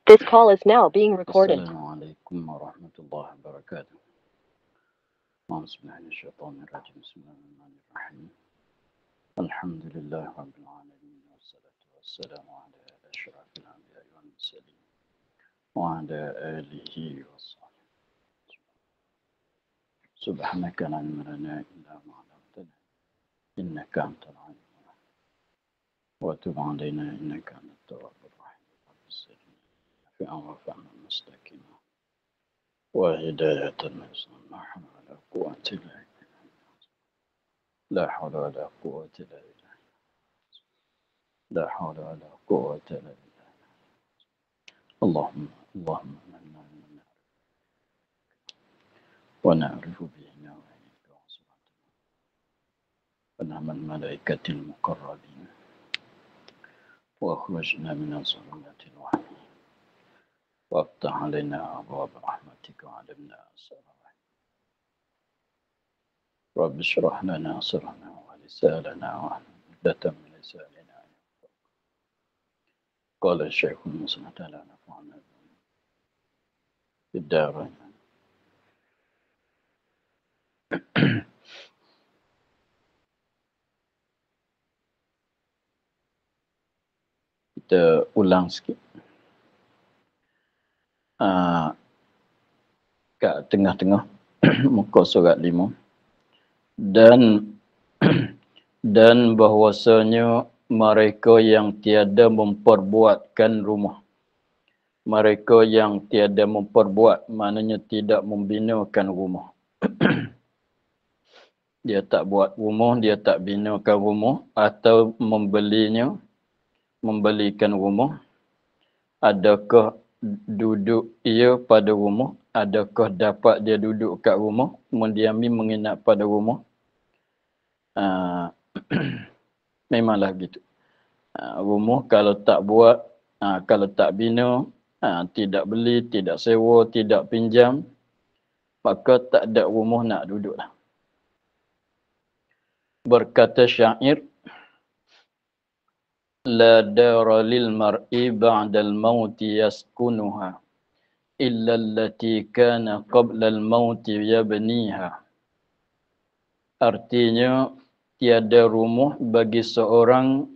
This call is now being recorded. السلام عليكم ورحمة الله وبركاته. أعوذ بالله من الشيطان الرجيم. بسم الله الرحمن الرحيم. الحمد لله رب العالمين والصلاة والسلام على أشرف الأنبياء والمرسلين وعلى آله وصحبه. سبحانك لا علم لنا إلا ما علمتنا إنك أنت العليم الحكيم وتب علينا إنك أنت التواب الرحيم. في أمر فهم مستقيما وهداية الناس لا حول ولا قوة إلا بالله. لا حول ولا قوة إلا بالله. لا حول ولا قوة إلا بالله. اللهم منا من نعرف ونعرف به نوعيك وصفاتنا ونعم الملائكة المقربين واخرجنا من الظلمات الوهم وافتح علينا أبواب رحمتك وعلمنا أسرار رب اشرح لنا صدرنا ولساننا وعقدة من لساننا. قال الشيخ المسلم تعالى نفعنا في الدارين. Kita ulang sikit. Kat tengah-tengah muka surat 5 dan bahwasanya mereka yang tiada memperbuatkan rumah, mereka yang tiada memperbuat maknanya tidak membinakan rumah. Dia tak buat rumah, dia tak binakan rumah atau membelikan rumah. Adakah duduk ia pada rumah? Adakah dapat dia duduk kat rumah, mendiami menginap pada rumah? Memanglah gitu. Rumah kalau tak buat, kalau tak bina, tidak beli, tidak sewa, tidak pinjam, maka tak ada rumah nak duduklah. Berkata syair, la dara lil mar'i ba'dal mauti yaskunuha illa allati kana qabla al mauti yabniha. Artinya, tiada rumah bagi seorang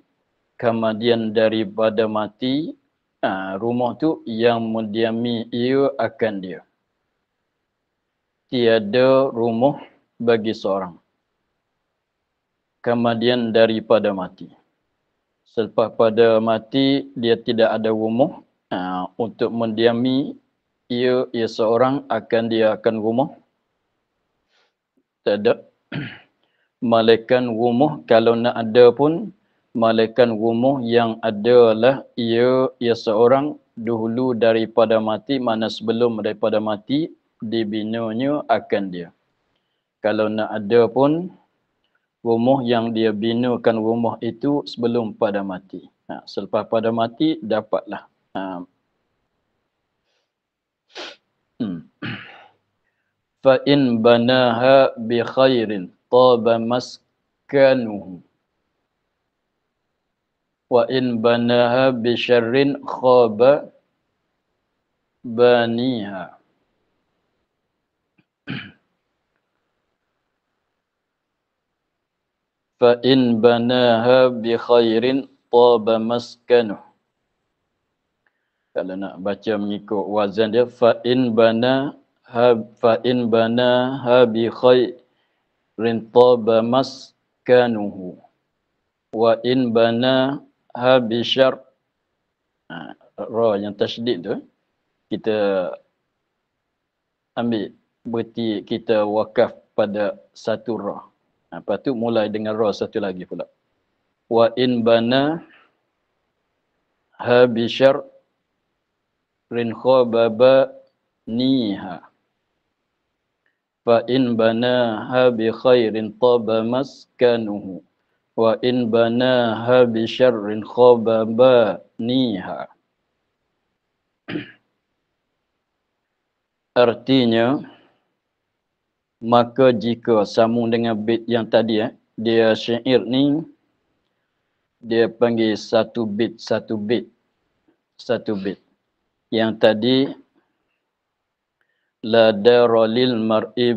kemudian daripada mati, rumah tu yang mendiami ia akan dia. Tiada rumah bagi seorang kemudian daripada mati. Selepas pada mati, dia tidak ada rumah untuk mendiami ia seorang dia akan rumah. Tak ada. Malaikat rumah kalau nak ada pun, malaikat rumah yang adalah ia seorang dahulu daripada mati, mana sebelum daripada mati dibinanya akan dia. Kalau nak ada pun, rumah yang dia binakan rumah itu sebelum pada mati. Selepas pada mati dapatlah. Fa in banaha bi khairin taba maskanuhu wa in banaha bi syarrin khaba baniha. Fa in banaha bi khairin taba maskanuhu. Kalau nak baca mengikut wazan dia, fa in banaha bi khairin taba maskanuhu wa in banaha bi syarr. Ra yang tasydid tu kita ambil berarti kita wakaf pada satu ra. Lepas tu mulai dengan ra satu lagi pula. Wa in banaha bi syarr rin khababa niha. Fa in banaha bi khairin taba maskanuhu wa in banaha bi syarrin khababa niha. Artinya, maka jika sambung dengan bait yang tadi, dia syair ni dia panggil satu bait. Yang tadi la daralil mar'i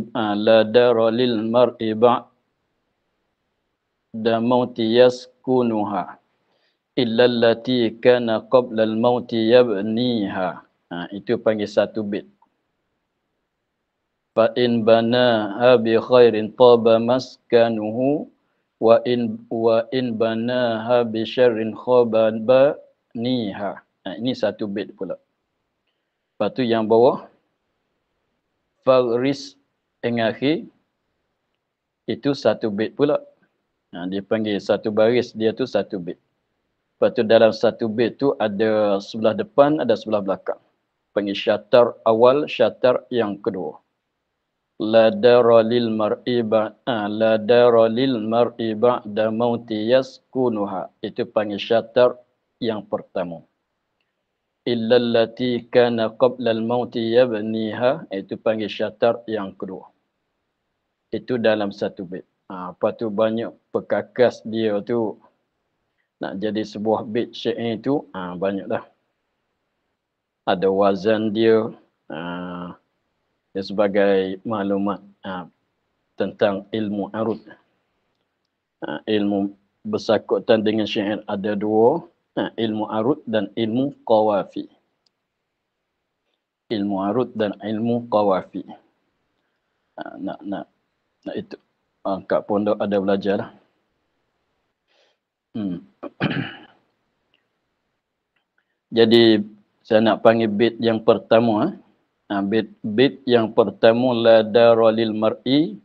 ba'da mauti yaskunuha illa allati kana qabla al-mauti yabniha. Itu panggil satu bait. Fa in banaha bi khairin taba maskanuhu wa in banaha bi syarrin khaba baniha. Ini satu bait pula. Lepas tu yang bawah faris engakhi itu satu bait pula. Dia panggil satu baris, dia tu satu bait. Lepas tu dalam satu bait tu ada sebelah depan, ada sebelah belakang. Panggil syatar awal, syatar yang kedua. La daralil mar'i ba'da mauti yaskunuha. Itu panggil syatar yang pertama. Illa allati kana qabla al-mauti yabniha. Itu panggil syatar yang kedua. Itu dalam satu bait. Lepas tu banyak perkakas dia tu nak jadi sebuah bait syair tu banyak dah. Ada wazan dia, sebagai maklumat tentang ilmu arud. Ilmu bersangkutan dengan syair ada dua, ilmu arud dan ilmu qawafi. Ilmu arud dan ilmu qawafi. Nak itu kat pondok ada belajar lah. Jadi saya nak panggil bait yang pertama. Bait yang pertama la daralil mar'i.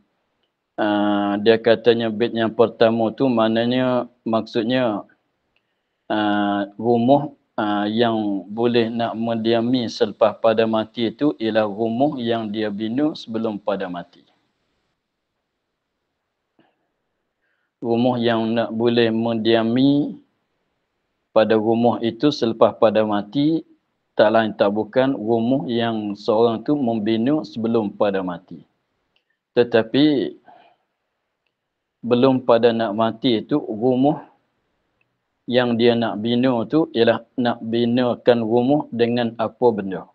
Dia katanya bait yang pertama tu maknanya maksudnya rumah yang boleh nak mendiami selepas pada mati itu ialah rumah yang dia bina sebelum pada mati. Rumah yang nak boleh mendiami pada rumah itu selepas pada mati tak lain tak bukan rumah yang seorang tu membina sebelum pada mati. Tetapi belum pada nak mati itu rumah yang dia nak bina tu ialah nak binakan rumah dengan apa benda.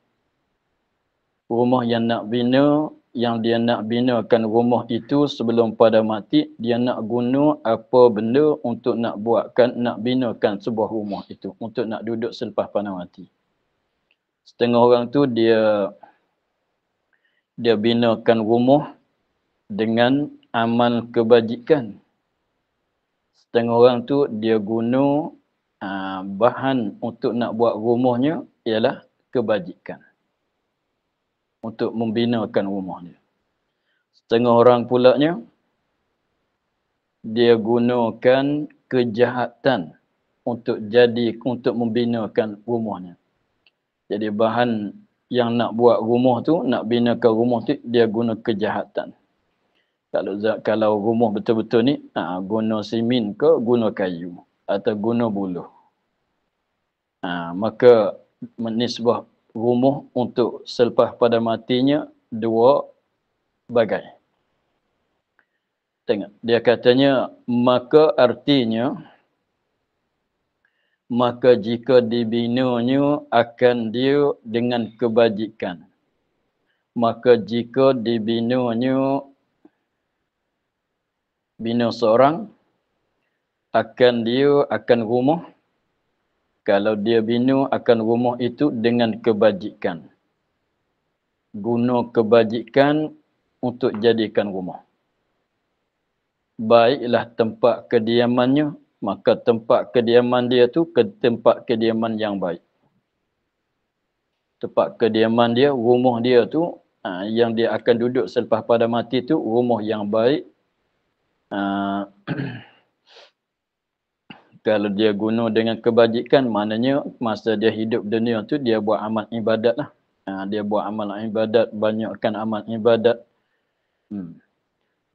Rumah yang nak bina, yang dia nak binakan rumah itu sebelum pada mati, dia nak guna apa benda untuk nak buatkan, nak binakan sebuah rumah itu, untuk nak duduk selepas pada mati. Setengah orang tu dia binakan rumah dengan amal kebajikan. Setengah orang tu dia guna bahan untuk nak buat rumahnya ialah kebajikan. Untuk membinakan rumahnya. Setengah orang pulaknya dia gunakan kejahatan untuk membinakan rumahnya. Jadi bahan yang nak buat rumah tu, nak binakan rumah tu, dia guna kejahatan. Kalau rumah betul-betul ni, guna simen ke, guna kayu, atau guna buluh. Maka menisbah rumah untuk selepas pada matinya, dua bagai. Tengok, dia katanya, maka artinya, maka jika dibinanya akan dia dengan kebajikan. Maka jika dibinanya bina seorang, akan rumah. Kalau dia bina akan rumah itu dengan kebajikan. Guna kebajikan untuk jadikan rumah. Baiklah tempat kediamannya, maka tempat kediaman dia tu tempat kediaman yang baik. Tempat kediaman dia, rumah dia tu yang dia akan duduk selepas pada mati tu rumah yang baik. Kalau dia guna dengan kebajikan, maknanya masa dia hidup dunia tu dia buat amal ibadat lah. Dia buat amal ibadat, banyakkan amal ibadat.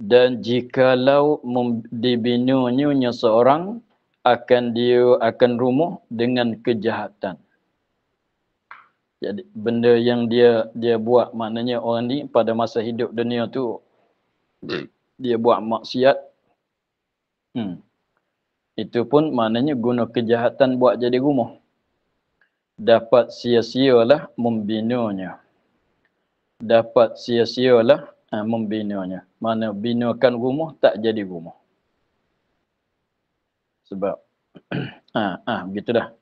Dan jikalau dibinanya seorang, akan rumah dengan kejahatan. Jadi benda yang dia buat, maknanya orang ni pada masa hidup dunia tu dia buat maksiat. Itu pun maknanya guna kejahatan buat jadi rumah. dapat sia-sialah membinanya. Dapat sia-sialah membinanya. Mana binakan rumah tak jadi rumah. Sebab begitu dah.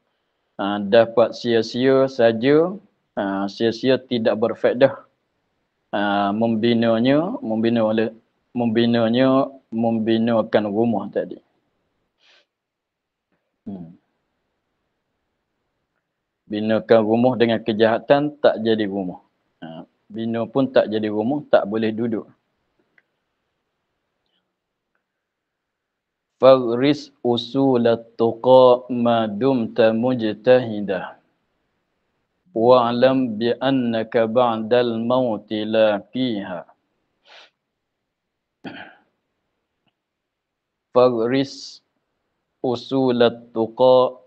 Dapat sia-sia saja, sia-sia tidak berfaedah. Membinakan rumah tadi. Binakan rumah dengan kejahatan tak jadi rumah. Bina pun tak jadi rumah, tak boleh duduk. Faghris usulat tuqa ma dumta mujtahidah. Wa'lam bi annaka ba'dal mauti laqiha. Faghris usulat tuqa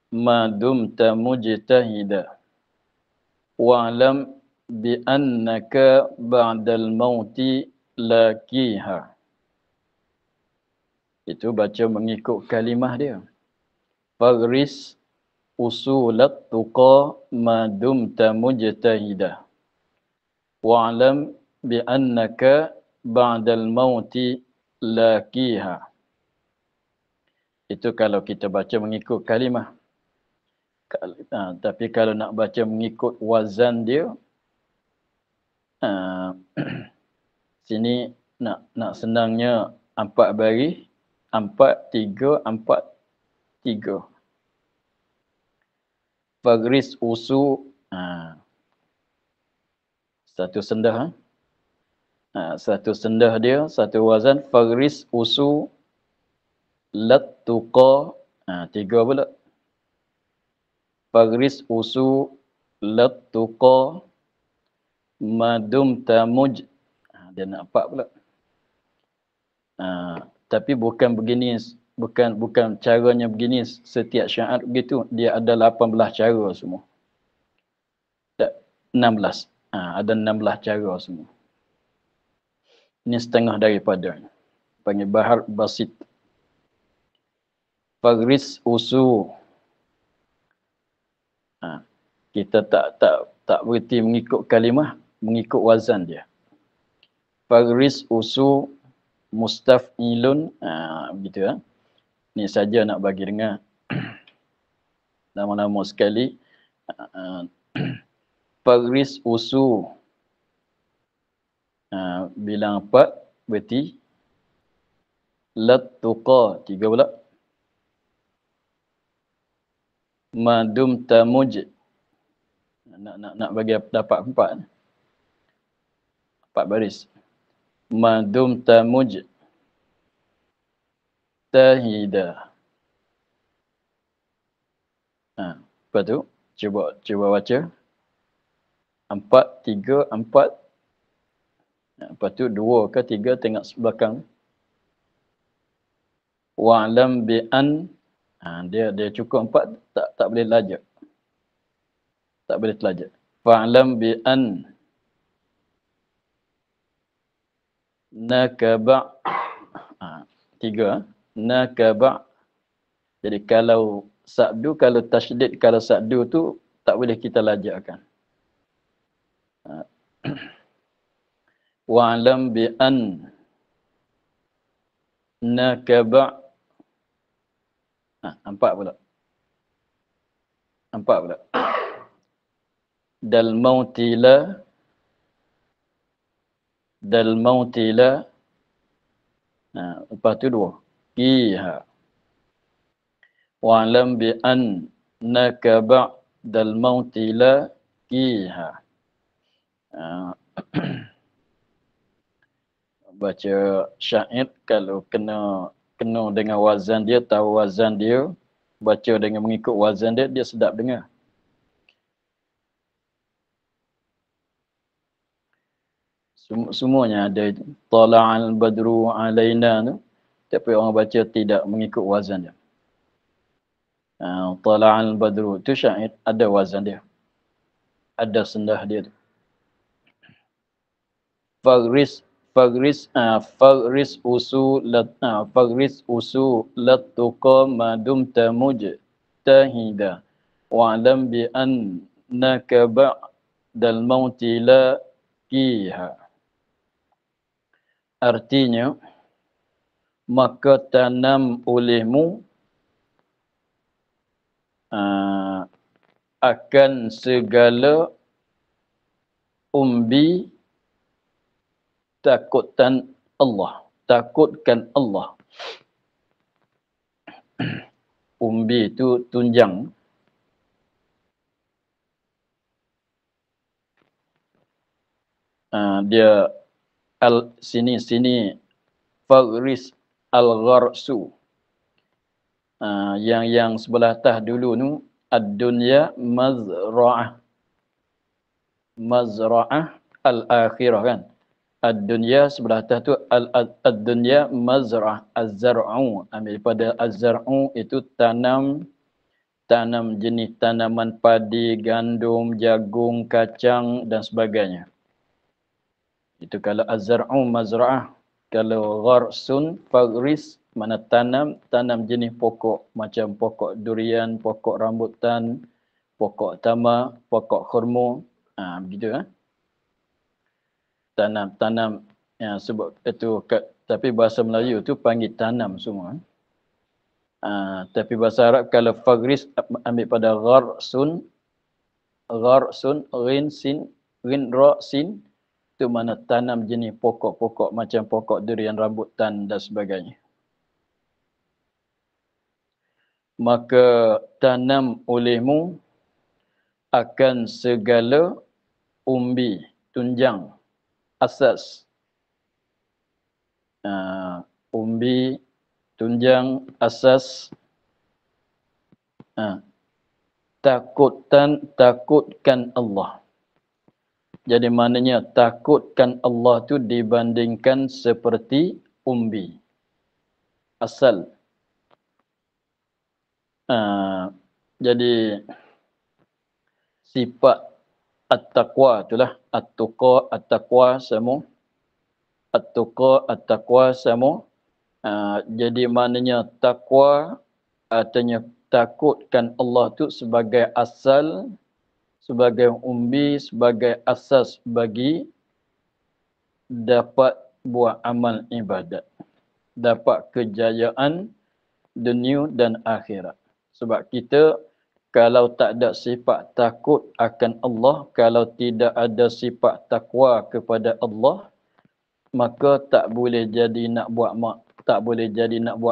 ma dumta mujtahidah. Wa'lam bi annaka ba'dal mauti laqiha. Itu baca mengikut kalimah dia. Faghris usulat tuqa ma dumta mujtahidah. Wa'lam bi annaka ba'dal mauti laqiha. Itu kalau kita baca mengikut kalimah. Tapi kalau nak baca mengikut wazan dia, sini nak senangnya 4 baris, 4, 3, 4, 3. Faghris usu, satu sendah. Satu sendah dia, satu wazan. Faghris usu lat tuqa, 3 pula. Faghris usu lat tuqa madum tamuj. Dia nak 4 pula. Tapi bukan begini, bukan caranya begini setiap syair begitu. Dia ada 18 cara semua. 16. Ada 16 cara semua. Ini setengah daripada. Panggil bahar basit. Faghris usu. Kita tak berhenti mengikut kalimah, mengikut wazan dia. Faghris usu mustaf'ilun, begitu ya. Ni saja nak bagi dengar nama-nama sekali. Faghris usu, bilang 4 berarti lat tuqa, 3 pula. Madum tamuj, nak bagi dapat 4 baris. Madum tamuj tahida. Lepas tu cuba baca 4, 3, 4. Lepas tu 2 ke 3 tengok belakang. Wa'lam bi an, dia cukup 4, tak boleh lajak. Tak boleh telajak. Fa'lam bi an nakaba, 3. Nakaba. Jadi kalau sabdu, kalau tasydid, kalau sabdu tu tak boleh kita lajakkan. Wa'lam bi an nakaba. 4 pula. 4 pula. Dal mautila. Lepas tu 2. Kiha. Wa'lam bi an nakaba dal mautila kiha. Baca syair kalau kena dengan wazan dia, tahu wazan dia, baca dengan mengikut wazan dia, dia sedap dengar. Semuanya ada tala'al badru alaina tu, tapi orang baca tidak mengikut wazan dia. Tala'al badru tu syair, ada wazan dia, ada sendah dia tu. Faghris usu lat tuqa madum tamuj tahida. wa'lam bi annaka ba'dal mauti laqiha. Artinya, maka tanam olehmu akan segala umbi takutkan Allah. Umbi itu tunjang. Dia sini Faris al-Gharsu. Yang sebelah atas dulu tu ad-dunya mazra'ah al-akhirah kan. Ad-dunya sebelah atas tu ad-dunya mazra'ah az-zar'u. Ambil pada az-zar'u itu tanam jenis tanaman padi, gandum, jagung, kacang dan sebagainya. Itu kalau az-zar'u mazra'ah. Kalau gharsun faris mana tanam jenis pokok macam pokok durian, pokok rambutan, pokok tama, pokok kurma. Begitu kan? Tanam sebab itu tapi bahasa Melayu tu panggil tanam semua. Tapi bahasa Arab kalau faris ambil pada gharsun rin ra sin itu mana tanam jenis pokok-pokok macam pokok durian, rambutan dan sebagainya. Maka tanam olehmu akan segala umbi, tunjang, asas. Umbi, tunjang, asas. Takutkan Allah. Jadi maknanya takutkan Allah tu dibandingkan seperti umbi. Asal. Jadi sifat at-taqwa itulah at-tuqa, at-taqwa semua. At-tuqa, at-taqwa semua. Jadi maknanya takwa artinya takutkan Allah tu sebagai asal, sebagai umbi, sebagai asas bagi dapat buat amal ibadat. Dapat kejayaan dunia dan akhirat. Sebab kita kalau tak ada sifat takut akan Allah, kalau tidak ada sifat takwa kepada Allah, maka tak boleh jadi nak buat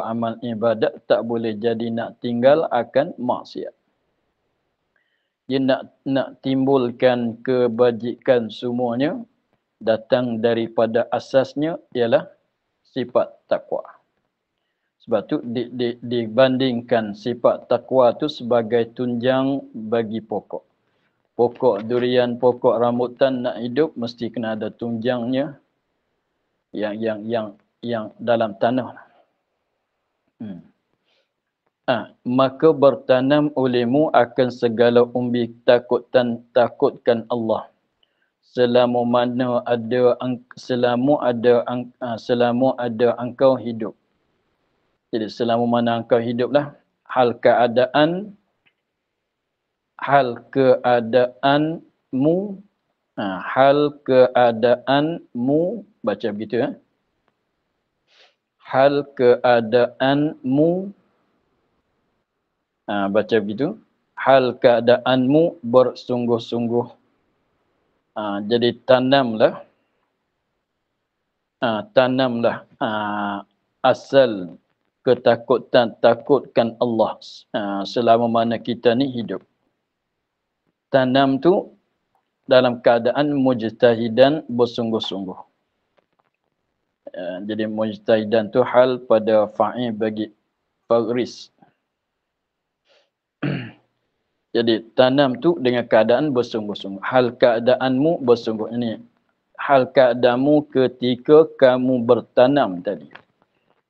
amal ibadat, tak boleh jadi nak tinggal akan maksiat. Dia nak timbulkan kebajikan semuanya datang daripada asasnya ialah sifat takwa. Sebab tu dibandingkan sifat takwa tu sebagai tunjang bagi pokok. Pokok durian, pokok rambutan nak hidup mesti kena ada tunjangnya yang dalam tanah. Maka bertanam olehmu akan segala umbi takutkan Allah. Selama ada engkau hidup. Jadi selama mana engkau hiduplah hal keadaanmu baca begitu ya. Hal keadaanmu baca begitu. Hal keadaanmu bersungguh-sungguh. Jadi tanamlah asal takutkan Allah selama mana kita ni hidup. Tanam tu dalam keadaan mujtahidan bersungguh-sungguh. Jadi mujtahidan tu hal pada fa'il bagi faris. Jadi tanam tu dengan keadaan bersungguh-sungguh. Hal keadaanmu bersungguh. Ini hal keadaanmu ketika kamu bertanam tadi.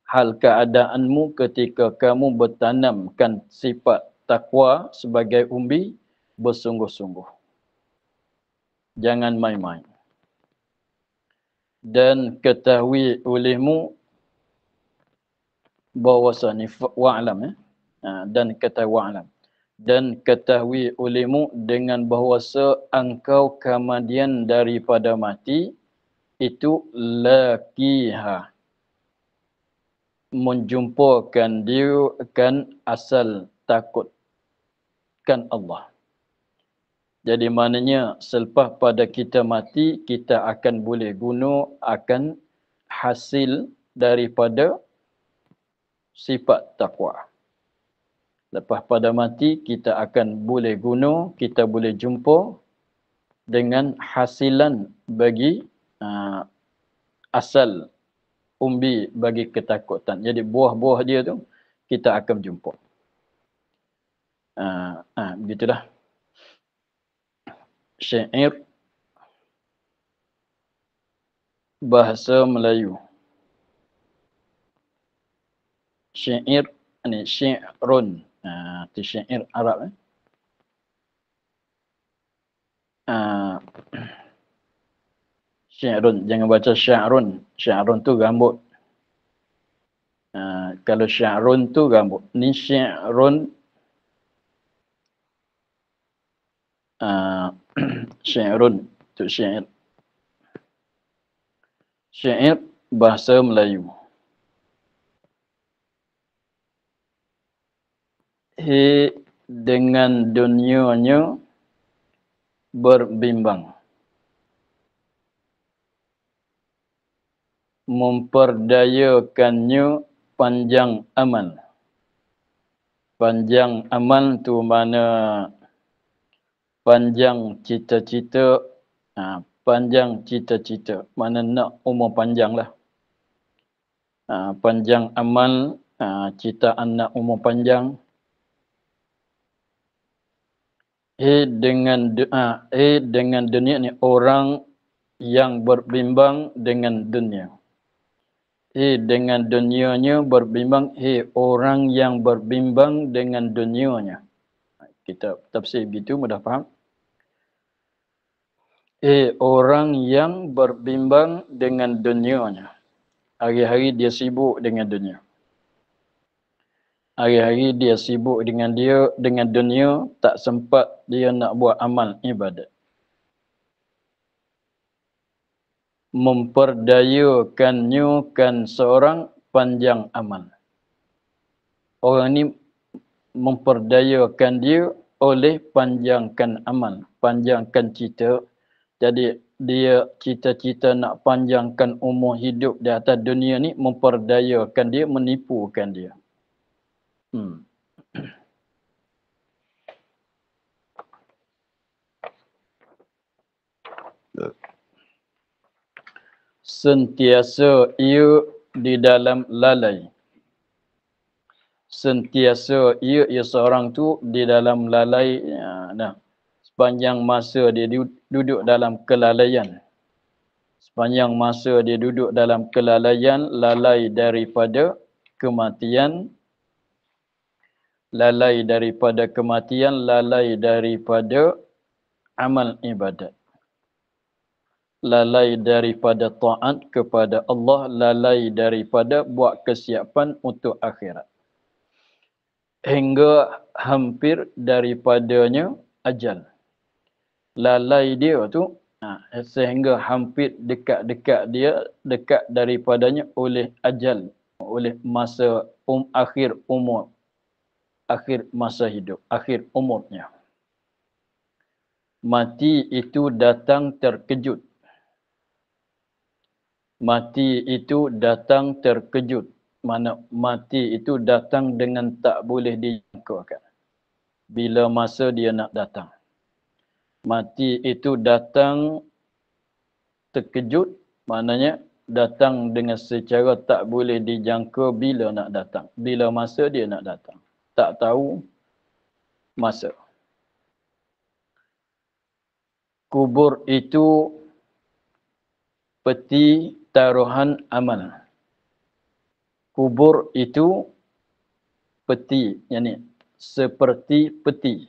Hal keadaanmu ketika kamu bertanamkan sifat takwa sebagai umbi bersungguh-sungguh. Jangan main-main. Dan ketahui olehmu bahawasanya wa'lam dan ketahui wa'lam. dan ketahui olehmu dengan bahawasa engkau kemudian daripada mati itu laqiha, menjumpakan dia kan asal takutkan Allah. Jadi maknanya selepas pada kita mati, kita akan boleh guna akan hasil daripada sifat takwa. Lepas pada mati, kita akan boleh guna, kita boleh jumpa dengan hasilan bagi asal umbi bagi ketakutan. Jadi buah-buah dia tu kita akan jumpa. Begitulah. Syair bahasa Melayu. Syair ni syi'run. Itu syair Arab. Syi'run, jangan baca sya'run. Sya'run tu rambut. Kalau sya'run tu rambut. Ni syi'run. Syi'run tu syair. Syair bahasa Melayu. Dengan dunianya berbimbang, memperdayakannya panjang amal. Panjang amal tu mana panjang cita-cita, panjang cita-cita, mana nak umur panjang lah. Panjang amal, cita anak umur panjang. Dengan dunia ni, orang yang berbimbang dengan dunia. Dengan dunianya berbimbang, orang yang berbimbang dengan dunianya. Kita tafsir begitu, mudah faham. Orang yang berbimbang dengan dunianya. Hari-hari dia sibuk dengan dunia. Hari-hari dia sibuk dengan dunia, tak sempat dia nak buat amal ibadat. Memperdayakannya kan seorang panjang amal. Orang ni memperdayakan dia oleh panjangkan amal, panjangkan cita. Jadi dia cita-cita nak panjangkan umur hidup di atas dunia ni, memperdayakan dia, menipukan dia. Sentiasa ia di dalam lalai. Sentiasa ia seorang tu di dalam lalai. Sepanjang masa dia duduk dalam kelalaian. Sepanjang masa dia duduk dalam kelalaian, lalai daripada kematian, lalai daripada kematian, lalai daripada amal ibadat. Lalai daripada taat kepada Allah, lalai daripada buat kesiapan untuk akhirat. Hingga hampir daripadanya ajal. Lalai dia tu sehingga hampir dekat daripadanya oleh ajal, oleh masa akhir umur, akhir masa hidup, akhir umurnya. Mati itu datang terkejut. Mati itu datang terkejut. Mana mati itu datang dengan tak boleh dijangkakan. Bila masa dia nak datang. Mati itu datang terkejut, maknanya datang dengan secara tak boleh dijangka bila nak datang. Bila masa dia nak datang. Tak tahu masa. Kubur itu peti taruhan amal. Kubur itu peti, yakni seperti peti.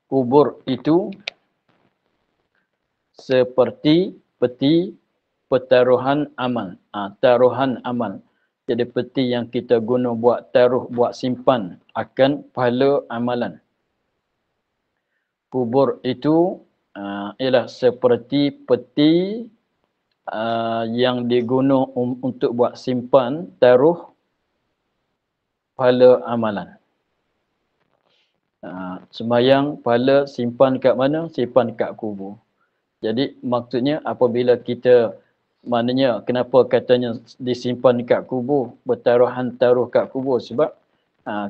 Kubur itu seperti peti petaruhan amal. Taruhan amal. Jadi peti yang kita guna buat taruh, buat simpan akan pahala amalan. Kubur itu ialah seperti peti yang digunakan untuk buat simpan taruh pahala amalan. Sembayang pahala simpan kat mana? Simpan kat kubur. Jadi maksudnya apabila kita, maknanya kenapa katanya disimpan kat kubur, bertaruhan taruh kat kubur, sebab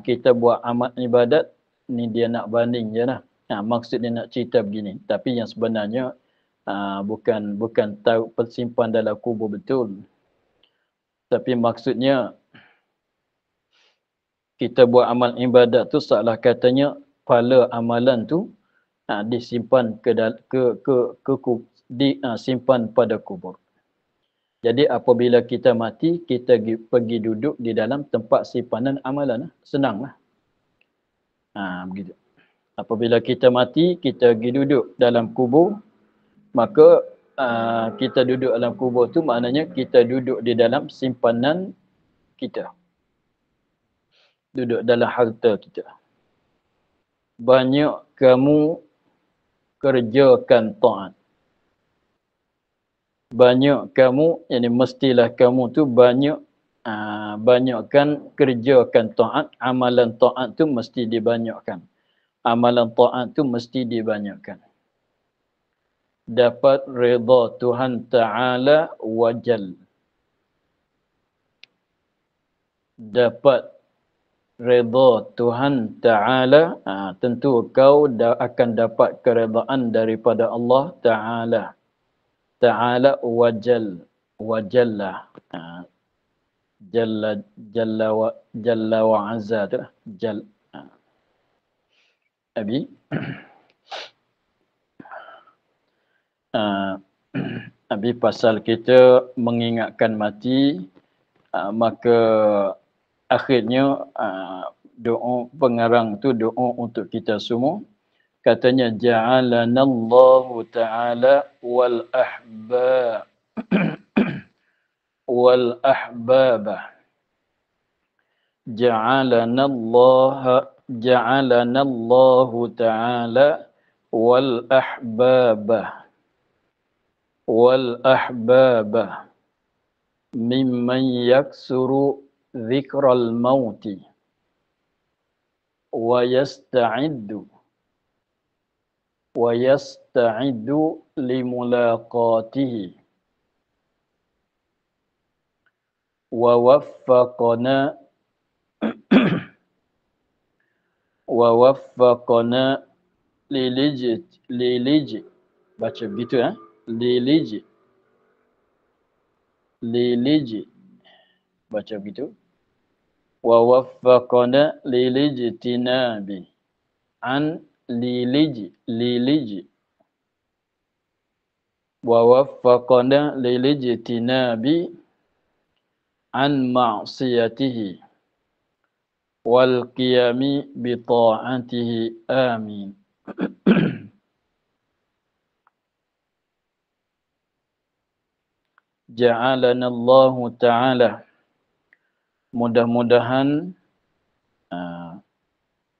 kita buat amal ibadat ni dia nak banding je lah. Maksud dia nak cerita begini. Tapi yang sebenarnya bukan taruh simpan dalam kubur betul. Tapi maksudnya kita buat amal ibadat tu seolah katanya pahala amalan tu disimpan disimpan pada kubur. Jadi apabila kita mati, kita pergi duduk di dalam tempat simpanan amalan. Senanglah. Begitu. Apabila kita mati, kita pergi duduk dalam kubur, maka kita duduk dalam kubur tu maknanya kita duduk di dalam simpanan kita. Duduk dalam harta kita. Banyak kamu kerjakan taat. Banyak kamu, yani mestilah kamu tu banyakkan kerjakan taat. Amalan taat tu mesti dibanyakkan. Amalan taat tu mesti dibanyakkan. Dapat redha Tuhan Ta'ala wajal. Dapat redha Tuhan Ta'ala, tentu kau akan dapat keredaan daripada Allah Ta'ala. Ta'ala wajal. Wajallah. Jalla wa azza tu. Abi. Abi pasal kita mengingatkan mati, maka akhirnya doa pengarang tu doa untuk kita semua. Katanya ja'alanallahu ta'ala wal ahbaba. Ja'alanallahu ta'ala wal ahbaba mimman yaksuru dhikral mauti wa yasta'iddu limulaqatihi wa waffaqana liliji. Baca begitu liliji. Baca begitu. Wa waffaqana lilijtinabi an liliji. Wa waffaqana lilijtinabi an ma'siyatihi wal qiyami bi ta'atihi. Amin. Ja'alanallahu ta'ala. Mudah-mudahan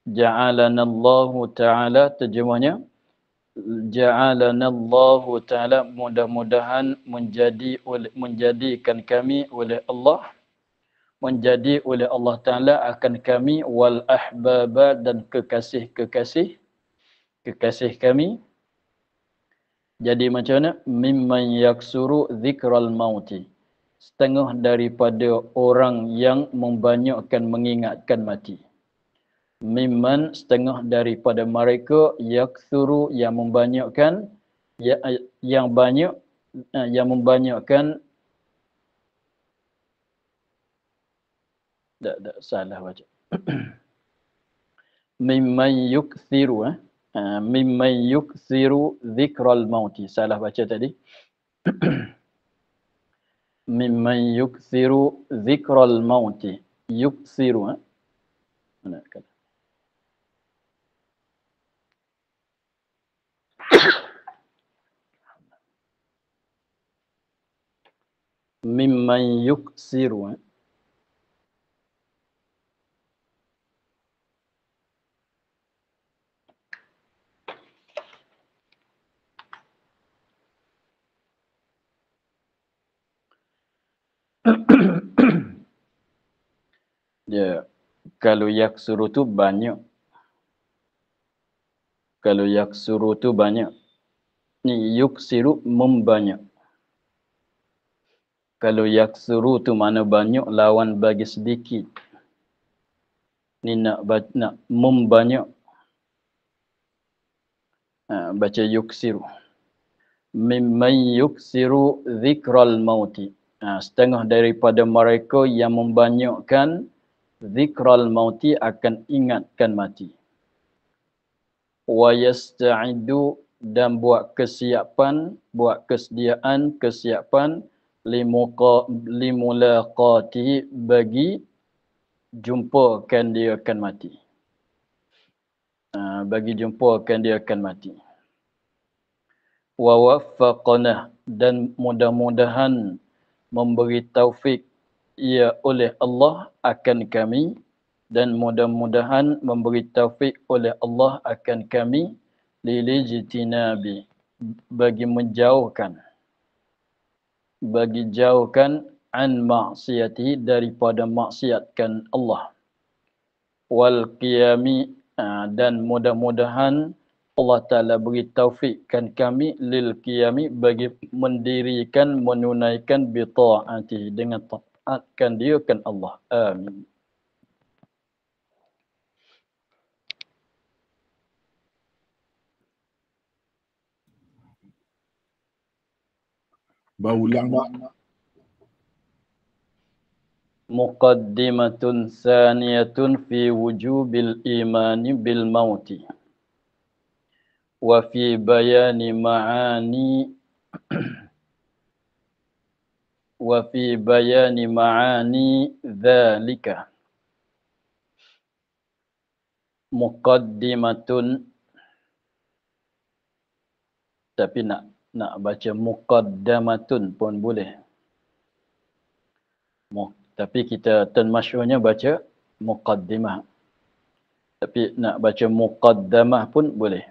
ja'alanallahu ta'ala, terjemahnya ja'alanallahu ta'ala, mudah-mudahan menjadikan kami oleh Allah, menjadi oleh Allah Ta'ala akan kami wal ahbaba, dan kekasih kami. Jadi macam mana? Mimman yaksuru dzikral mauti. Setengah daripada orang yang membanyakkan mengingatkan mati. Mimman, setengah daripada mereka, yaksuru, yang membanyakkan, yang membanyakkan. Tak salah baca. Mimman yukthiru. Mimman yukthiru dzikral mauti. Salah baca tadi. Mimman yukthiru dzikral mauti. Yukthiru. Mana kata? Mimman yuksiru. Dia kalau yaksuru tu banyak. Kalau yaksuru tu banyak. Ni yuksiru membanyak. Kalau yaksuru tu mana banyak lawan bagi sedikit. Ni nak membanyak. Baca yuksiru. Mimman yuksiru zikral mauti. Setengah daripada mereka yang membanyakkan zikral mauti akan ingatkan mati. Wa yasta'idu dan buat kesiapan limulaqati bagi jumpakan dia akan mati. Bagi jumpakan dia akan mati. Wa waffaqanah dan mudah-mudahan memberi taufik ia oleh Allah akan kami dan mudah-mudahan memberi taufik oleh Allah akan kami lilijtinabi bagi jauhkan an maksiati daripada maksiatkan Allah wal qiyami dan mudah-mudahan Allah Ta'ala beri taufikkan kami lil qiyami bagi mendirikan menunaikan bi ta'ati dengan taatkan dia kan Allah. Amin. Berulang mak. Muqaddimatun saniyatun fi wujubil imani bil mauti wa fi bayani ma'ani dzalika. Muqaddimatun, tapi nak baca muqaddamatun pun boleh. Tapi kita tan masyhurnya baca muqaddimah. Tapi nak baca muqaddamah pun boleh.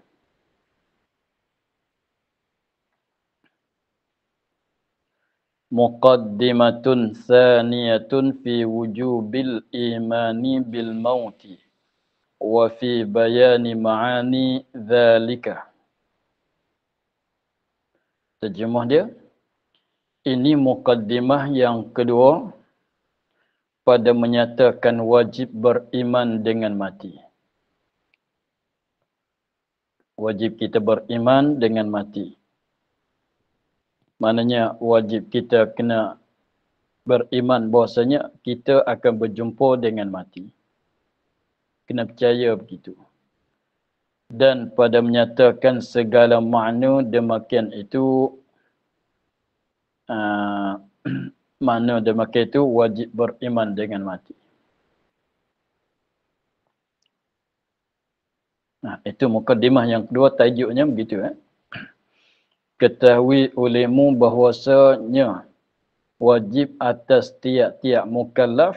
Muqaddimatun saniyatun fi wujubil imani bil mauti wa fi bayani ma'ani dzalika. Terjemah dia, ini muqaddimah yang kedua pada menyatakan wajib beriman dengan mati. Wajib kita beriman dengan mati. Maknanya wajib kita kena beriman bahasanya kita akan berjumpa dengan mati. Kena percaya begitu. Dan pada menyatakan segala makna demikian itu, makna demikian itu wajib beriman dengan mati. Itu mukaddimah yang kedua, tajuknya begitu. Ketahui olehmu bahwasanya wajib atas tiap-tiap mukallaf.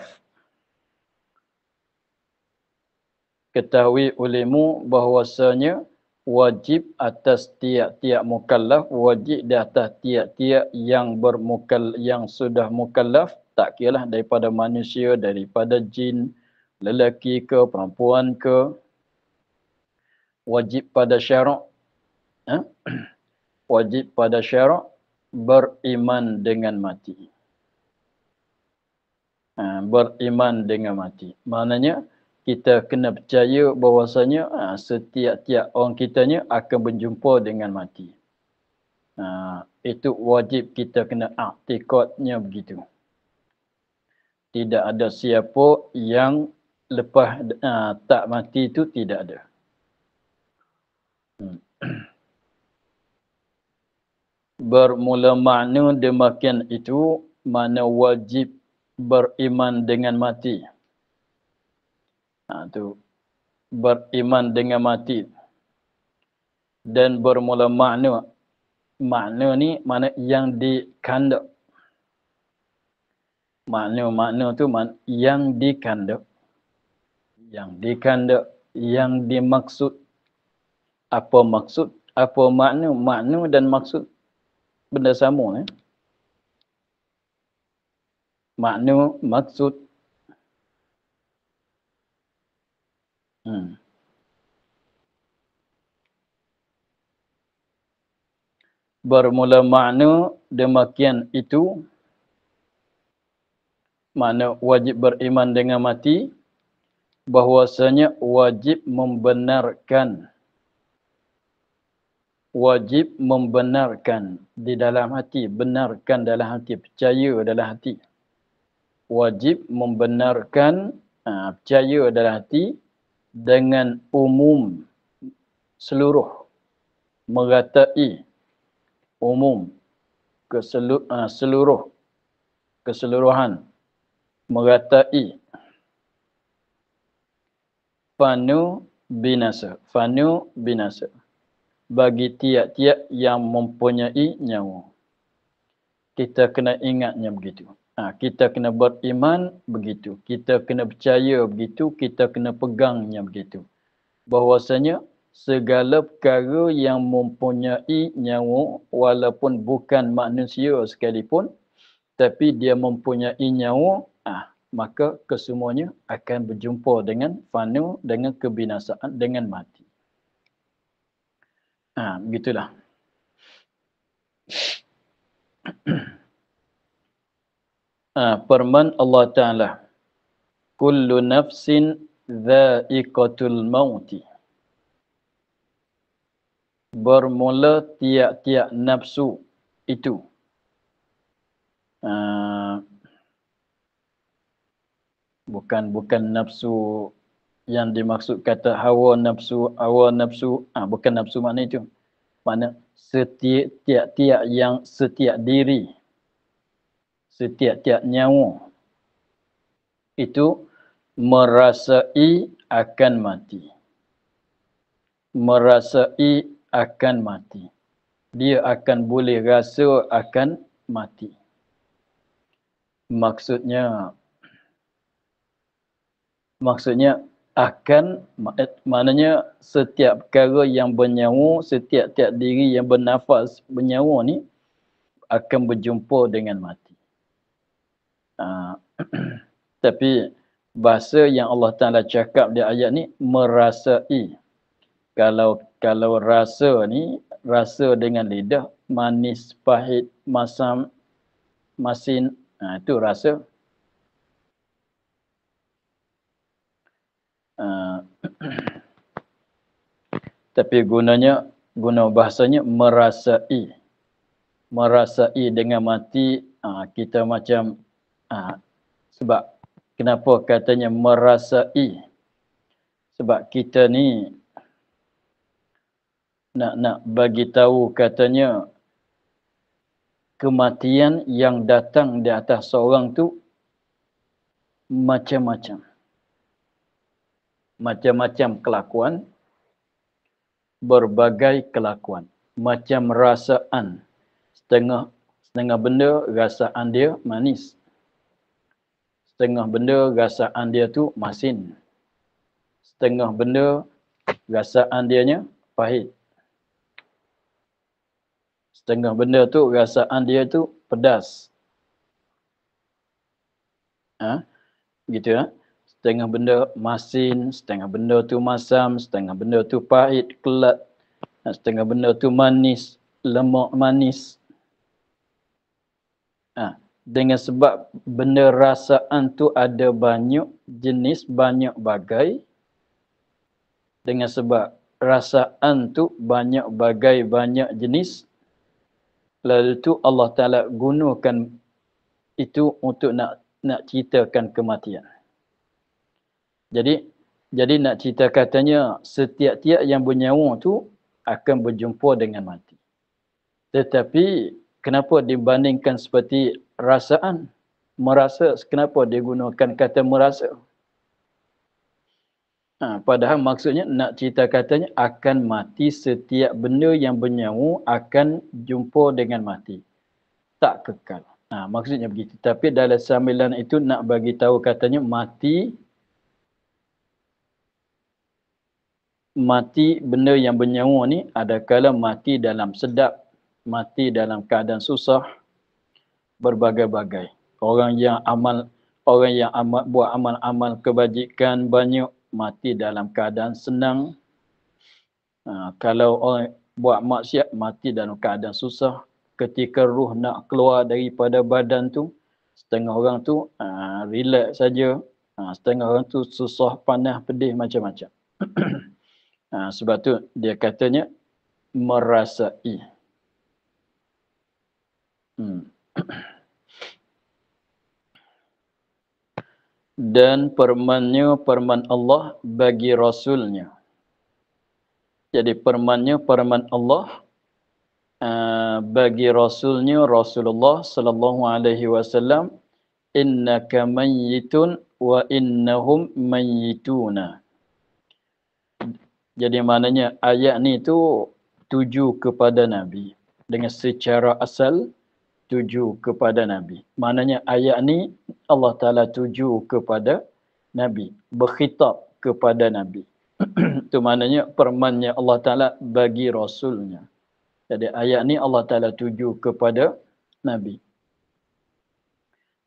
Ketahui olehmu bahwasanya wajib atas tiap-tiap mukallaf, wajib di atas tiap-tiap yang sudah mukallaf, tak kiralah daripada manusia, daripada jin, lelaki ke, perempuan ke, wajib pada syarak, wajib pada syarak beriman dengan mati. Beriman dengan mati. Maknanya kita kena percaya bahawasanya setiap-tiap orang kitanya akan berjumpa dengan mati. Itu wajib kita kena i'tiqadnya begitu. Tidak ada siapa yang lepas tak mati itu, tidak ada. Bermula makna demikian itu, makna wajib beriman dengan mati. Tu beriman dengan mati. Dan bermula makna ni makna yang dikandak. Makna tu yang dikandak. Yang dikandak, yang dimaksud. Apa maksud, apa makna? Makna dan maksud benda sama. Makna maksud. Bermula makna demikian itu, makna wajib beriman dengan mati, bahwasanya wajib membenarkan di dalam hati, benarkan dalam hati, percaya dalam hati. Wajib membenarkan, percaya dalam hati dengan umum, seluruh, meratai, umum, seluruh, keseluruhan, meratai. Fanu binasa. Bagi tiap-tiap yang mempunyai nyawa. Kita kena ingatnya begitu. Kita kena beriman begitu. Kita kena percaya begitu. Kita kena pegangnya begitu. Bahwasanya segala perkara yang mempunyai nyawa, walaupun bukan manusia sekalipun, tapi dia mempunyai nyawa, maka kesemuanya akan berjumpa dengan fanu, dengan kebinasaan, dengan mati. Begitulah. Firman Allah Ta'ala, kullu nafsin dha'iqatul mauti. Bermula tiap-tiap nafsu itu. Bukan nafsu yang dimaksud kata hawa nafsu, bukan nafsu makna itu. Makna setiap diri, setiap nyawa itu merasai akan mati. Merasai akan mati. Dia akan boleh rasa akan mati. Maksudnya akan, maknanya setiap perkara yang bernyawa, setiap diri yang bernafas bernyawa ni akan berjumpa dengan mati. Tapi bahasa yang Allah Ta'ala cakap di ayat ni merasai. Kalau rasa ni, rasa dengan lidah, manis, pahit, masam, masin, itu rasa. Tapi guna bahasanya merasai. Merasai dengan mati, kita macam, sebab kenapa katanya merasai? Sebab kita ni nak bagi tahu katanya kematian yang datang di atas seorang tu macam-macam. Macam-macam kelakuan, berbagai kelakuan, macam rasaan. Setengah benda rasaan dia manis. Setengah benda rasaan dia tu masin. Setengah benda rasaan dianya pahit. Setengah benda tu rasaan dia tu pedas. Gitu ya. Setengah benda masin, setengah benda tu masam, setengah benda tu pahit, kelat. Setengah benda tu manis, lemak manis. Dengan sebab benda rasaan tu ada banyak jenis, banyak bagai. Dengan sebab rasaan tu banyak bagai, banyak jenis. Lalu tu Allah Ta'ala gunakan itu untuk nak ceritakan kematian. Jadi nak cerita katanya setiap-tiap yang bernyawa tu akan berjumpa dengan mati. Tetapi kenapa dibandingkan seperti rasaan? Merasa, kenapa dia gunakan kata merasa? Padahal maksudnya nak cerita katanya akan mati, setiap benda yang bernyawa akan jumpa dengan mati. Tak kekal. Maksudnya begitu. Tapi dalam sambilan itu nak bagi tahu katanya mati benda yang bernyawa ni adakala mati dalam sedap, mati dalam keadaan susah, berbagai-bagai. Orang yang buat amal-amal kebajikan banyak, mati dalam keadaan senang. Kalau orang buat maksiat, mati dalam keadaan susah. Ketika ruh nak keluar daripada badan tu, setengah orang tu relax saja. Setengah orang tu susah, panas, pedih, macam-macam. Sebab tu dia katanya merasai. Dan firman-Nya firman Allah bagi Rasul-Nya. Jadi firman-Nya firman Allah bagi Rasul-Nya Rasulullah sallallahu alaihi wasallam, innaka mayyitun wa innahum mayyituna. Jadi maknanya ayat ni tu tuju kepada Nabi. Dengan secara asal tuju kepada Nabi. Maknanya ayat ni Allah Ta'ala tuju kepada Nabi. Berkhitab kepada Nabi. Itu maknanya firman-Nya Allah Ta'ala bagi Rasul-Nya. Jadi ayat ni Allah Ta'ala tuju kepada Nabi.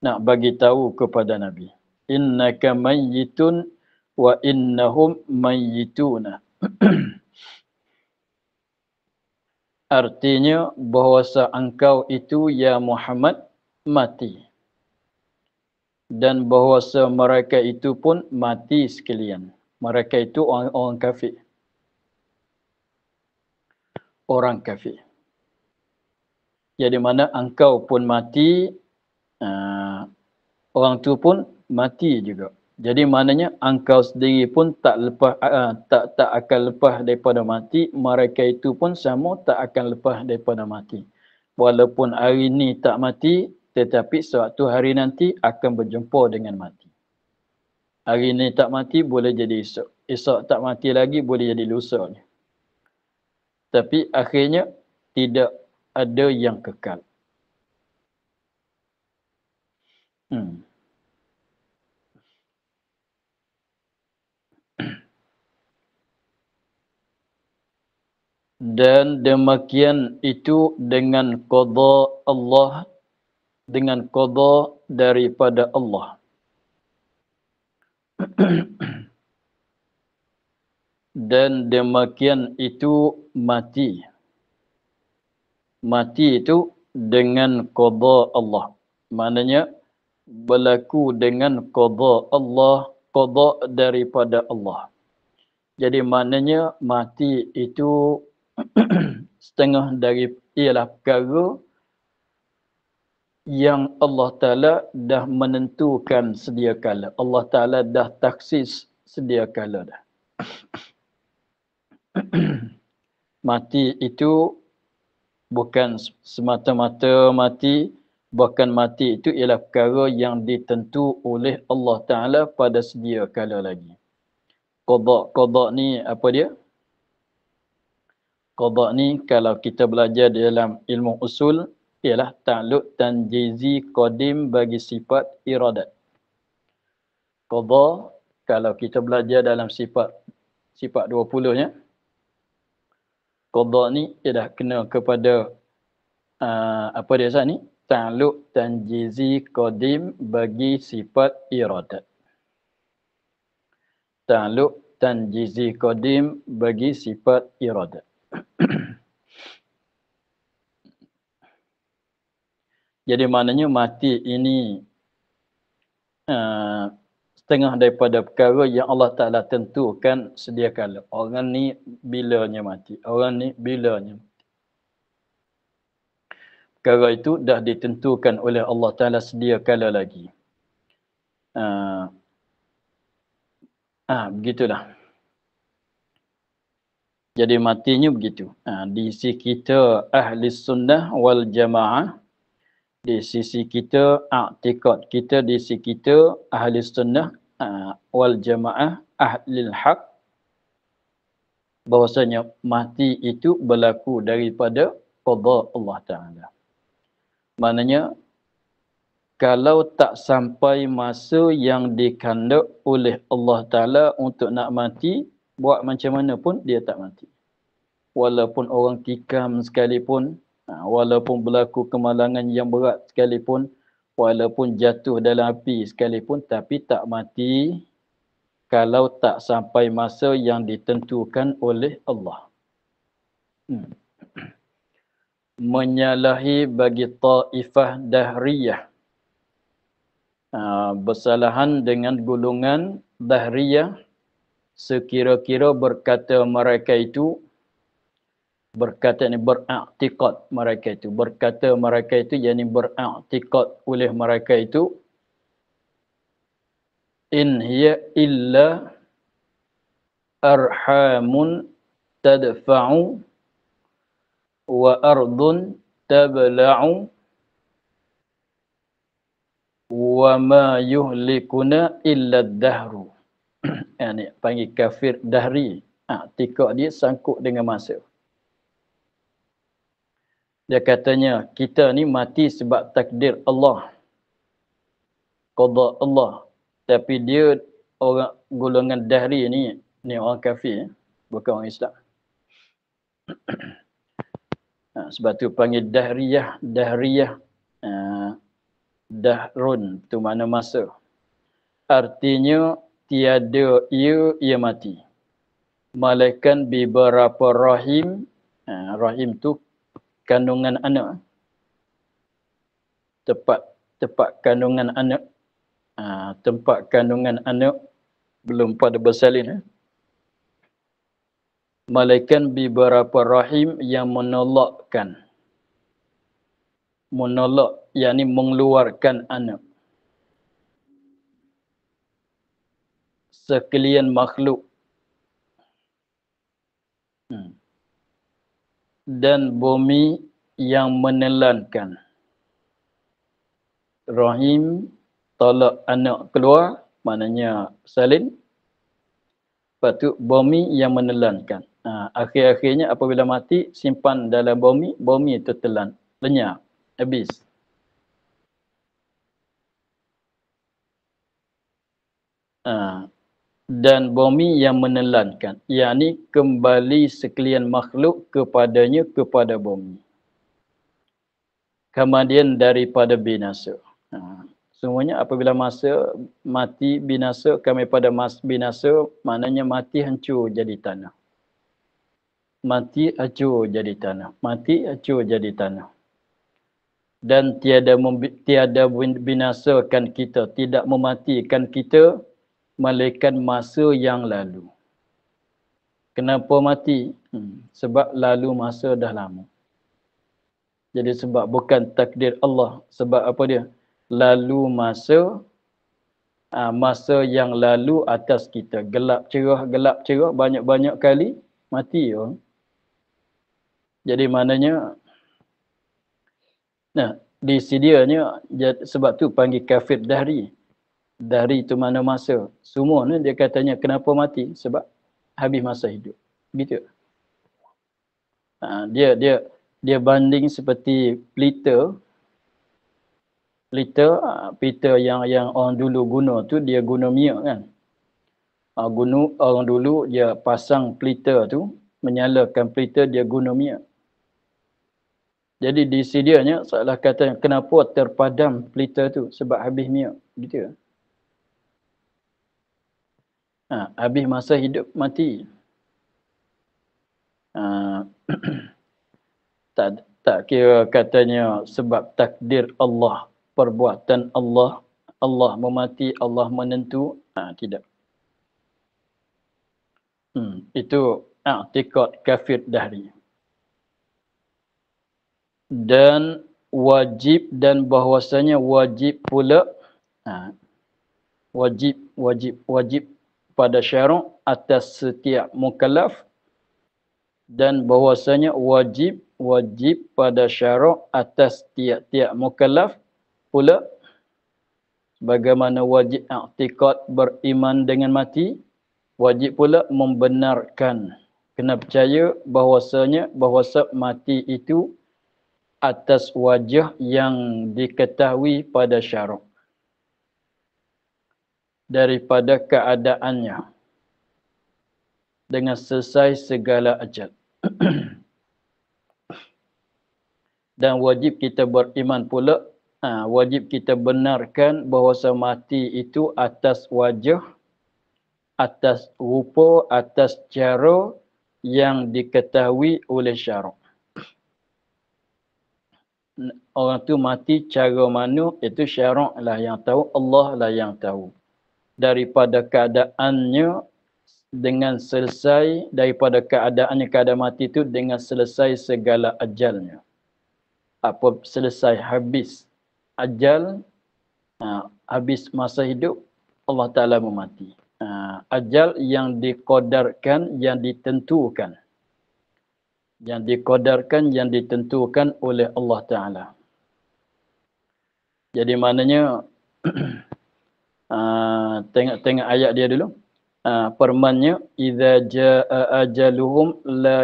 Nak bagi tahu kepada Nabi. Innaka mayyitun wa innahum mayyituna. Artinya bahawasa engkau itu ya Muhammad mati. Dan bahawasa mereka itu pun mati sekalian. Mereka itu orang kafir. Orang kafir. Jadi mana engkau pun mati, orang tu pun mati juga. Jadi maknanya engkau sendiri pun tak akan lepas daripada mati, mereka itu pun sama tak akan lepas daripada mati. Walaupun hari ini tak mati, tetapi suatu hari nanti akan berjumpa dengan mati. Hari ini tak mati boleh jadi esok. Esok tak mati lagi boleh jadi lusa. Tapi akhirnya tidak ada yang kekal. Dan demikian itu dengan qada Allah, dengan qada daripada Allah. Dan demikian itu mati. Mati itu dengan qada Allah. Maknanya berlaku dengan qada Allah, qada daripada Allah. Jadi maknanya mati itu setengah dari ialah perkara yang Allah Ta'ala dah menentukan sedia kala. Allah Ta'ala dah taksis sedia kala dah. Mati itu bukan semata-mata mati, bahkan mati itu ialah perkara yang ditentu oleh Allah Ta'ala pada sedia kala lagi. Qada ni apa dia? Qada ni kalau kita belajar dalam ilmu usul ialah ta'alluq tanjizi qadim bagi sifat iradat. Qada kalau kita belajar dalam sifat 20-nya, qada ni ialah kena kepada apa dia sat ni? Ta'alluq tanjizi qadim bagi sifat iradat. Ta'alluq tanjizi qadim bagi sifat iradat. Jadi maknanya mati ini setengah daripada perkara yang Allah Ta'ala tentukan sedia kala. Orang ni bilanya mati. Orang ni bilanya mati. Perkara itu dah ditentukan oleh Allah Ta'ala sedia kala lagi. Begitulah. Jadi matinya begitu. Di sisi kita ahli sunnah wal jamaah, di sisi kita i'tiqad kita, di sisi kita ahli sunnah wal jamaah ahli haq, bahwasanya mati itu berlaku daripada qada Allah Ta'ala. Maknanya kalau tak sampai masa yang dikehendak oleh Allah Ta'ala untuk nak mati, buat macam mana pun dia tak mati. Walaupun orang tikam sekalipun, walaupun berlaku kemalangan yang berat sekalipun, walaupun jatuh dalam api sekalipun tapi tak mati kalau tak sampai masa yang ditentukan oleh Allah. Menyalahi bagi taifah dahriyah. Bersalahan dengan golongan dahriyah sekira-kira berkata mereka itu beraktikad mereka itu berkata mereka itu yakni beraktikad oleh mereka itu in hiya illa arhamun tadfa'u wa ardun tabla'u wa ma yuhlikuna illa ad-dahru. Yani panggil kafir dahri. I'tikad dia sangkut dengan masa. Dia katanya, kita ni mati sebab takdir Allah. Qada Allah. Tapi dia orang golongan dahri ni orang kafir, bukan orang Islam. Sebab tu panggil dahriyah, dahrun, tu mana masa. Artinya, tiada ia mati. Malaikat beberapa rahim, rahim tu kandungan anak. Tepat kandungan anak. Tempat kandungan anak belum pada bersalin. Malaikat beberapa rahim yang menolakkan. Menolak, yakni mengeluarkan anak. Sekalian makhluk. Dan bumi yang menelankan. Rahim tolak anak keluar, maknanya salin. Lepas tu bumi yang menelankan. Akhir-akhirnya apabila mati, simpan dalam bumi, bumi itu telan. Lenyap. Habis. Dan bumi yang menelankan. Yakni kembali sekalian makhluk kepadanya, kepada bumi. Kemudian daripada binasa. Semuanya apabila masa mati binasa, kami pada binasa, maknanya mati hancur jadi tanah. Mati hancur jadi tanah. Mati hancur jadi tanah. Dan tiada binasakan kita, tidak mematikan kita, malaikat masa yang lalu. Kenapa mati? Sebab lalu masa dah lama. Jadi sebab bukan takdir Allah. Sebab apa dia? Lalu masa, masa yang lalu atas kita. Gelap cerah, banyak-banyak kali, mati orang. Jadi maknanya, disedianya, sebab tu panggil kafir dahri. Dahri itu mana masa. Semua ni dia katanya, kenapa mati? Sebab habis masa hidup. Gitu. Dia banding seperti pelita yang orang dulu guna tu, dia guna minyak kan. Orang dulu dia pasang pelita tu, menyalakan pelita, dia guna minyak. Jadi disedianya seolah kata, kenapa terpadam pelita tu? Sebab habis minyak. Gitu. Habis masa hidup, mati. Tak kira katanya sebab takdir Allah, perbuatan Allah, Allah memati, Allah menentu, tidak. Itu i'tikad kafir dahri. Dan wajib, dan bahwasanya wajib pula, wajib pada syarak atas setiap mukallaf, dan bahwasanya wajib pada syarak atas tiap-tiap mukallaf pula, bagaimana wajib i'tikad beriman dengan mati, wajib pula membenarkan, kena percaya bahwasa mati itu atas wajah yang diketahui pada syarak daripada keadaannya dengan selesai segala ajal. Dan wajib kita beriman pula wajib kita benarkan bahawa mati itu atas wajah, atas rupa, atas cara yang diketahui oleh syarak. Orang tu mati cara mana, itu syarak lah yang tahu, Allah lah yang tahu. Daripada keadaannya dengan selesai, daripada keadaannya keadaan mati itu dengan selesai segala ajalnya. Apa selesai habis ajal, habis masa hidup, Allah Ta'ala memati. Ajal yang dikodarkan, yang ditentukan. Yang dikodarkan, yang ditentukan oleh Allah Ta'ala. Jadi maknanya, tengok ayat dia dulu. Firmannya, "Idza jaa ajaluhum la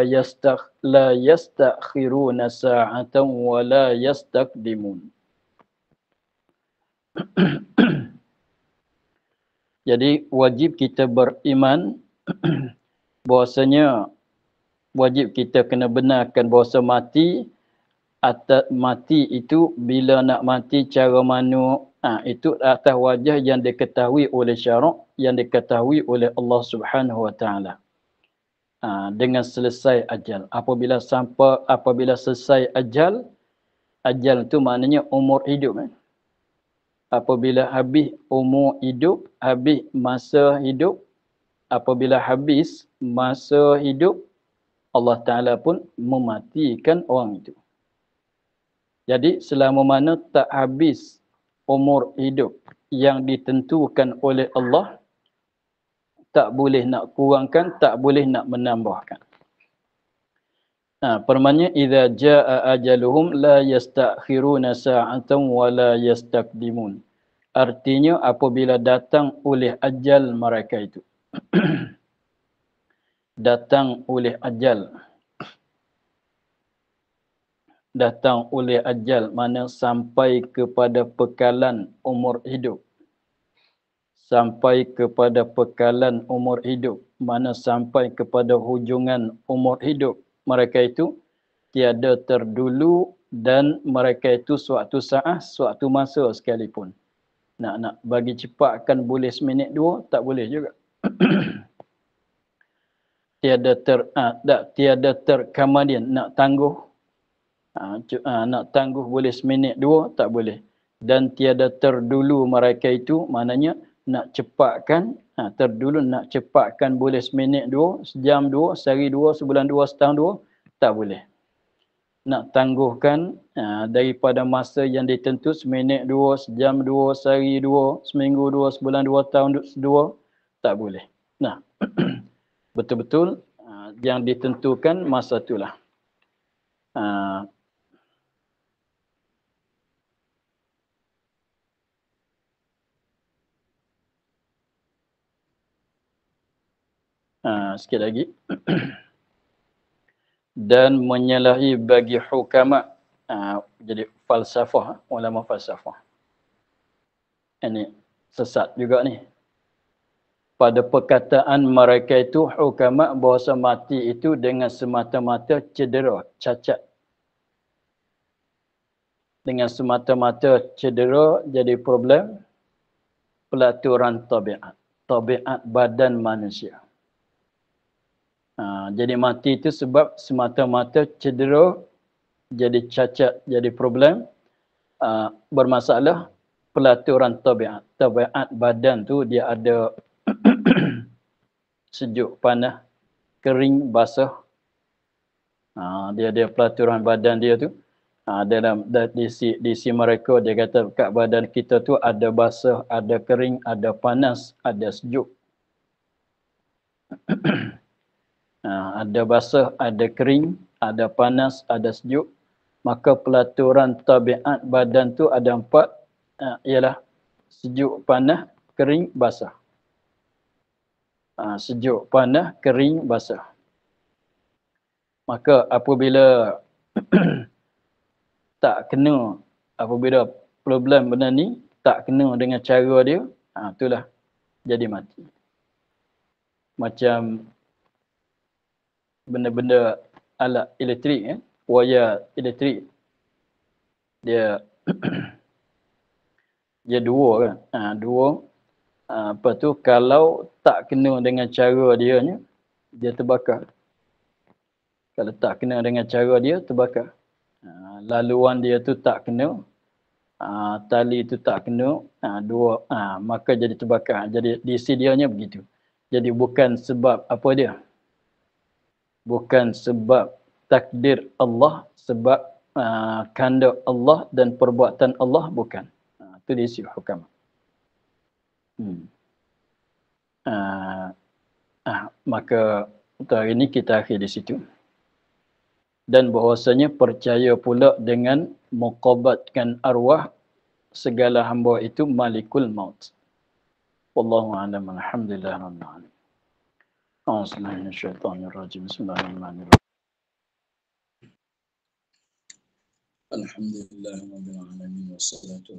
yastakhiruna sa'atan wa la yastaqdimun." Jadi wajib kita beriman bahwasanya wajib kita kena benarkan bahawa mati itu bila nak mati cara mana, itu atas wajah yang diketahui oleh syarak, yang diketahui oleh Allah Subhanahu Wa Taala. Dengan selesai ajal. Apabila selesai ajal itu maknanya umur hidup. Apabila habis umur hidup, habis masa hidup, apabila habis masa hidup, Allah Ta'ala pun mematikan orang itu. Jadi selama mana tak habis umur hidup yang ditentukan oleh Allah, tak boleh nak kurangkan, tak boleh nak menambahkan. Firmannya, "Idza jaa ajaluhum la yastakhiruna sa'atan wa la yastaqdimun." Artinya apabila datang oleh ajal mereka itu. Datang oleh ajal. Datang oleh ajal, mana sampai kepada pekalan umur hidup. Sampai kepada pekalan umur hidup, mana sampai kepada hujungan umur hidup. Mereka itu tiada terdulu dan mereka itu suatu saat, suatu masa sekalipun. Nak bagi cepatkan boleh seminit dua, tak boleh juga. Tiada terkemudian, nak tangguh boleh seminit dua, tak boleh. Dan tiada terdulu mereka itu, maknanya nak cepatkan, terdulu nak cepatkan boleh seminit dua, sejam dua, sehari dua, sebulan dua, setahun dua, tak boleh. Nak tangguhkan daripada masa yang ditentu, seminit dua, sejam dua, sehari dua, seminggu dua, sebulan dua, tahun dua, tak boleh. Nah, betul-betul yang ditentukan masa itulah. Sikit lagi. Dan menyalahi bagi hukama. Jadi falsafah, ulama falsafah. Ini sesat juga ni. Pada perkataan mereka itu, hukama bahawa mati itu dengan semata-mata cedera, cacat. Dengan semata-mata cedera jadi problem pelaturan tabiat. Tabiat badan manusia. Jadi mati itu sebab semata-mata cedera, jadi cacat, jadi problem, bermasalah pelaturan tabiat. Tabiat badan tu dia ada sejuk, panas, kering, basah. Dia ada pelaturan badan dia tu. Dalam di si mereka dia kata kat badan kita tu ada basah, ada kering, ada panas, ada sejuk. Ada basah, ada kering, ada panas, ada sejuk. Maka pelaturan tabiat badan tu ada empat, ialah sejuk, panas, kering, basah. Sejuk, panas, kering, basah. Maka apabila tak kena, apabila problem benda ni tak kena dengan cara dia, itulah jadi mati. Macam benda-benda alat elektrik, wayar elektrik, dia Dia dua kan. Dua. Lepas tu kalau tak kena dengan cara dia ni, dia terbakar. Kalau tak kena dengan cara dia, terbakar. Laluan dia tu tak kena, tali tu tak kena, maka jadi terbakar. Jadi disidianya begitu. Jadi bukan sebab apa dia? Bukan sebab takdir Allah, sebab kehendak Allah dan perbuatan Allah, bukan. Itu diisi hukam. Maka untuk hari ini kita akhir di situ. Dan bahwasanya percaya pula dengan muqabatkan arwah segala hamba itu malikul maut. Wallahu a'lam. Alhamdulillah rabbil alamin. A'udzubillahi minasyaitonir rajim. Bismillahirrahmanirrahim. Alhamdulillah rabbil alamin wassalatu